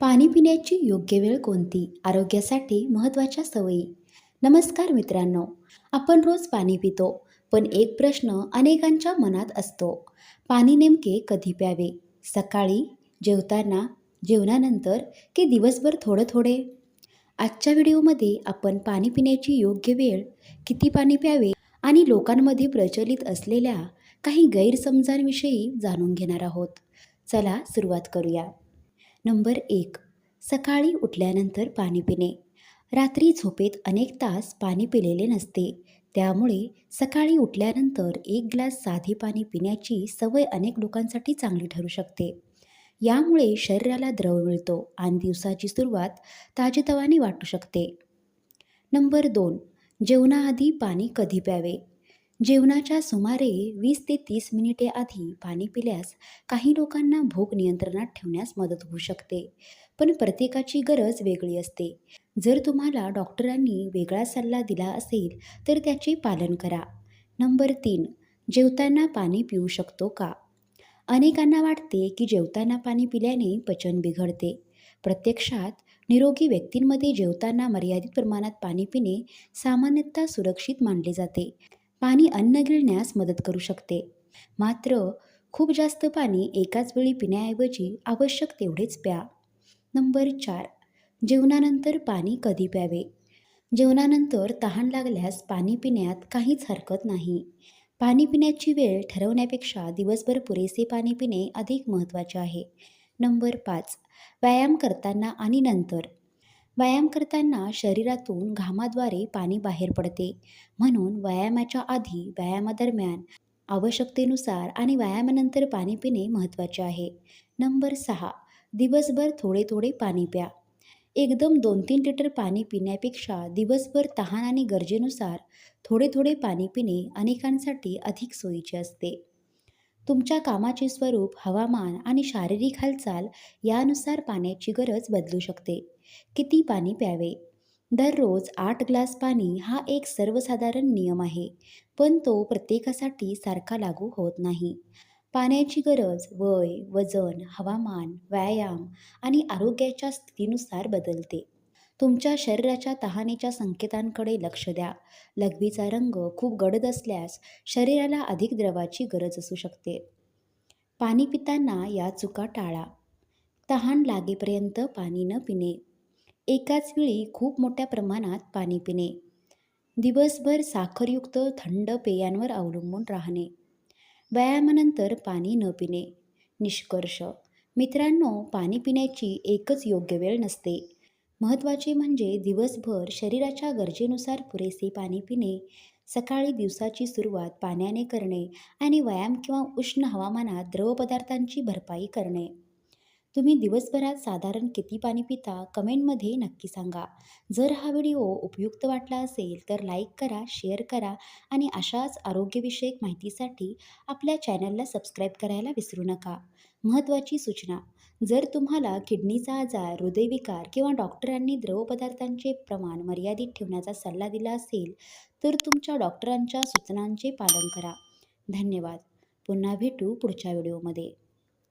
पाणी पिण्याची योग्य वेळ कोणती? आरोग्यासाठी महत्त्वाच्या सवयी. नमस्कार मित्रांनो. आपण रोज पाणी पितो, पण एक प्रश्न अनेकांच्या मनात असतो. पाणी नेमके कधी प्यावे? सकाळी, जेवताना, जेवणानंतर की दिवसभर थोडं थोडे? आजच्या व्हिडिओमध्ये आपण पाणी पिण्याची योग्य वेळ, किती पाणी प्यावे आणि लोकांमध्ये प्रचलित असलेल्या काही गैरसमजांविषयी जाणून घेणार आहोत. चला सुरुवात करूया. नंबर 1. सकाळी उठल्यानंतर पाणी पिणे. रात्री झोपेत अनेक तास पाणी पिलेले नसते. त्यामुळे सकाळी उठल्यानंतर 1 ग्लास साधे पाणी पिण्याची सवय अनेक लोकांसाठी चांगली ठरू शकते. यामुळे शरीराला द्रव मिळतो आणि दिवसाची सुरुवात ताजेतवाने वाटू शकते. नंबर 2. जेवणाआधी पाणी कधी प्यावे? जेवणाच्या सुमारे 20 ते 30 मिनिटे आधी पाणी पिल्यास काही लोकांना भूक नियंत्रणात ठेवण्यास मदत होऊ शकते. पण प्रत्येकाची गरज वेगळी असते. जर तुम्हाला डॉक्टरांनी वेगळा सल्ला दिला असेल तर त्याचे पालन करा. नंबर 3. जेवताना पाणी पिऊ शकतो का? अनेकांना वाटते की जेवताना पाणी पिल्याने पचन बिघडते. प्रत्यक्षात निरोगी व्यक्तींमध्ये जेवताना मर्यादित प्रमाणात पाणी पिणे सामान्यतः सुरक्षित मानले जाते. पाणी अन्न गिळण्यास मदत करू शकते. मात्र खूप जास्त पाणी एकाच वेळी पिण्याऐवजी आवश्यक तेवढेच प्या. नंबर 4. जेवणानंतर पाणी कधी प्यावे? जेवणानंतर तहान लागल्यास पाणी पिण्यात काहीच हरकत नाही. पाणी पिण्याची वेळ ठरवण्यापेक्षा दिवसभर पुरेसे पाणी पिणे अधिक महत्त्वाचे आहे. नंबर 5. व्यायाम करताना आणि नंतर. व्यायाम करताना शरीरातून घामाद्वारे पाणी बाहेर पडते. म्हणून व्यायामाच्या आधी, व्यायामादरम्यान, आवश्यकतेनुसार आणि व्यायामानंतर पाणी पिणे महत्त्वाचे आहे. नंबर 6. दिवसभर थोडे थोडे पाणी प्या. एकदम 2-3 लिटर पाणी पिण्यापेक्षा दिवसभर तहान आणि गरजेनुसार थोडे थोडे पाणी पिणे अनेकांसाठी अधिक सोयीचे असते. तुमच्या कामाचे स्वरूप, हवामान आणि शारीरिक हालचाल यानुसार पाण्याची गरज बदलू शकते. किती पाणी प्यावे? दररोज 8 ग्लास पाणी हा एक सर्वसाधारण नियम आहे, पण तो प्रत्येकासाठी सारखा लागू होत नाही. पाण्याची गरज वय, वजन, हवामान, व्यायाम आणि आरोग्याच्या स्थितीनुसार बदलते. तुमच्या शरीराच्या तहानेच्या संकेतांकडे लक्ष द्या. लघवीचा रंग खूप गडद असल्यास शरीराला अधिक द्रवाची गरज असू शकते. पाणी पिताना या चुका टाळा. तहान लागेपर्यंत पाणी न पिणे. एकाच वेळी खूप मोठ्या प्रमाणात पाणी पिणे. दिवसभर साखरयुक्त थंड पेयांवर अवलंबून राहणे. व्यायामानंतर पाणी न पिणे. निष्कर्ष. मित्रांनो, पाणी पिण्याची एकच योग्य वेळ नसते. महत्त्वाचे म्हणजे दिवसभर शरीराच्या गरजेनुसार पुरेसे पाणी पिणे, सकाळी दिवसाची सुरुवात पाण्याने करणे आणि व्यायाम किंवा उष्ण हवामानात द्रवपदार्थांची भरपाई करणे. तुम्ही दिवसभरात साधारण किती पाणी पिता कमेंटमध्ये नक्की सांगा. जर हा व्हिडिओ उपयुक्त वाटला असेल तर लाईक करा, शेअर करा आणि अशाच आरोग्यविषयक माहितीसाठी आपल्या चॅनलला सबस्क्राईब करायला विसरू नका. महत्त्वाची सूचना. जर तुम्हाला किडनीचा आजार, हृदयविकार किंवा डॉक्टरांनी द्रवपदार्थांचे प्रमाण मर्यादित ठेवण्याचा सल्ला दिला असेल तर तुमच्या डॉक्टरांच्या सूचनांचे पालन करा. धन्यवाद. पुन्हा भेटू पुढच्या व्हिडिओमध्ये.